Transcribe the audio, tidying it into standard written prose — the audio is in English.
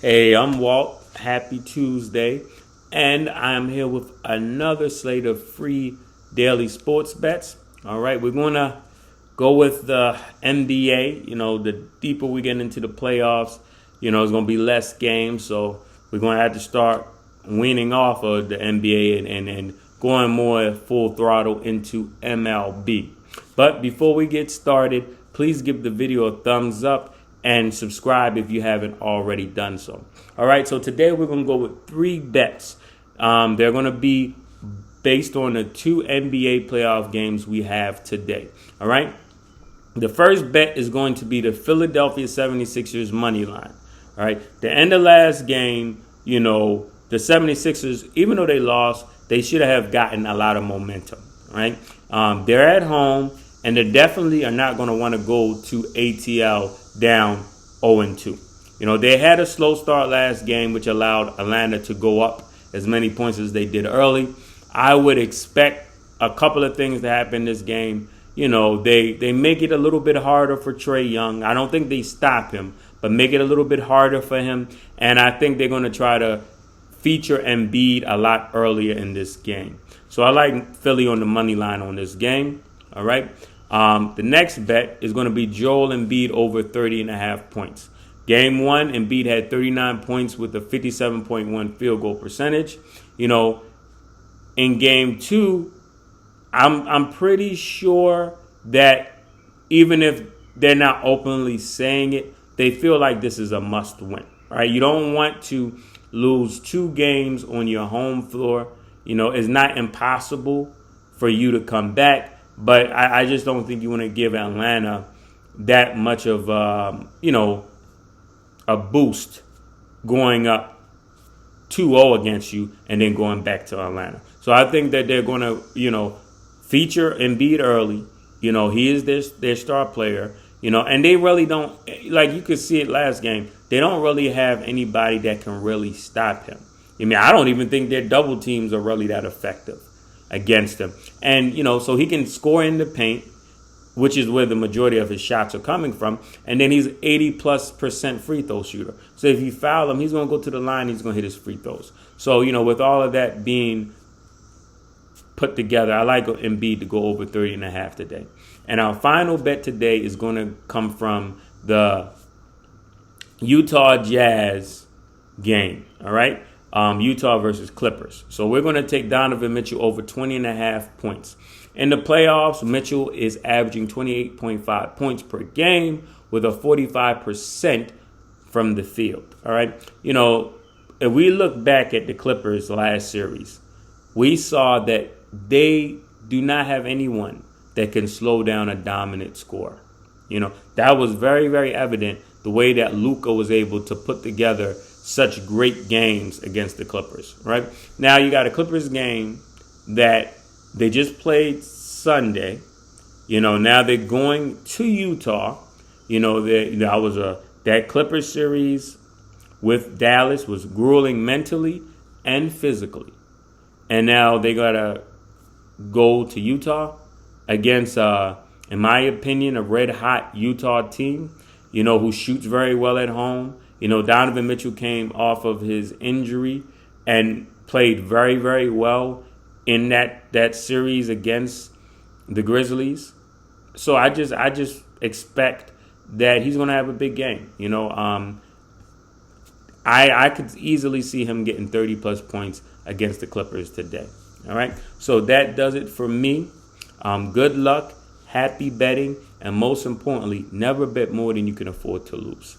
Hey, I'm Walt. Happy Tuesday. And I'm here with another slate of free daily sports bets. All right, we're going to go with the NBA. The deeper we get into the playoffs, it's going to be less games. So we're going to have to start weaning off of the NBA and going more full throttle into MLB. But before we get started, please give the video a thumbs up and subscribe if you haven't already done so. All right, so today we're going to go with 3 bets. They're going to be based on the 2 NBA playoff games we have today. All right, the first bet is going to be the Philadelphia 76ers money line. All right, the end of last game, the 76ers, even though they lost, they should have gotten a lot of momentum. All right, they're at home, and they definitely are not going to want to go to ATL down 0-2. They had a slow start last game, which allowed Atlanta to go up as many points as they did early. I would expect a couple of things to happen this game. They make it a little bit harder for Trae Young. I don't think they stop him, but make it a little bit harder for him. And I think they're going to try to feature Embiid a lot earlier in this game. So I like Philly on the money line on this game. All right. The next bet is going to be Joel Embiid over 30.5 points. Game 1, Embiid had 39 points with a 57.1 field goal percentage. In game 2, I'm pretty sure that even if they're not openly saying it, they feel like this is a must win. All right, you don't want to lose 2 games on your home floor. It's not impossible for you to come back. But I just don't think you want to give Atlanta that much of, a boost going up 2-0 against you and then going back to Atlanta. So I think that they're going to, feature Embiid early. He is their star player, and they really don't, like you could see it last game, they don't really have anybody that can really stop him. I don't even think their double teams are really that effective against him. And, so he can score in the paint, which is where the majority of his shots are coming from. And then he's 80+% free throw shooter. So if you foul him, he's going to go to the line, he's going to hit his free throws. So, with all of that being put together, I like Embiid to go over 30.5 today. And our final bet today is going to come from the Utah Jazz game. All right. Utah versus Clippers. So we're going to take Donovan Mitchell over 20.5 points. In the playoffs, Mitchell is averaging 28.5 points per game with a 45% from the field. All right. If we look back at the Clippers last series, we saw that they do not have anyone that can slow down a dominant scorer. That was very, very evident the way that Luka was able to put together such great games against the Clippers, right? Now you got a Clippers game that they just played Sunday. Now they're going to Utah. That Clippers series with Dallas was grueling mentally and physically. And now they got to go to Utah against, in my opinion, a red-hot Utah team, who shoots very well at home. Donovan Mitchell came off of his injury and played very, very well in that series against the Grizzlies. So I just expect that he's going to have a big game. I could easily see him getting 30-plus points against the Clippers today. All right. So that does it for me. Good luck, happy betting, and most importantly, never bet more than you can afford to lose.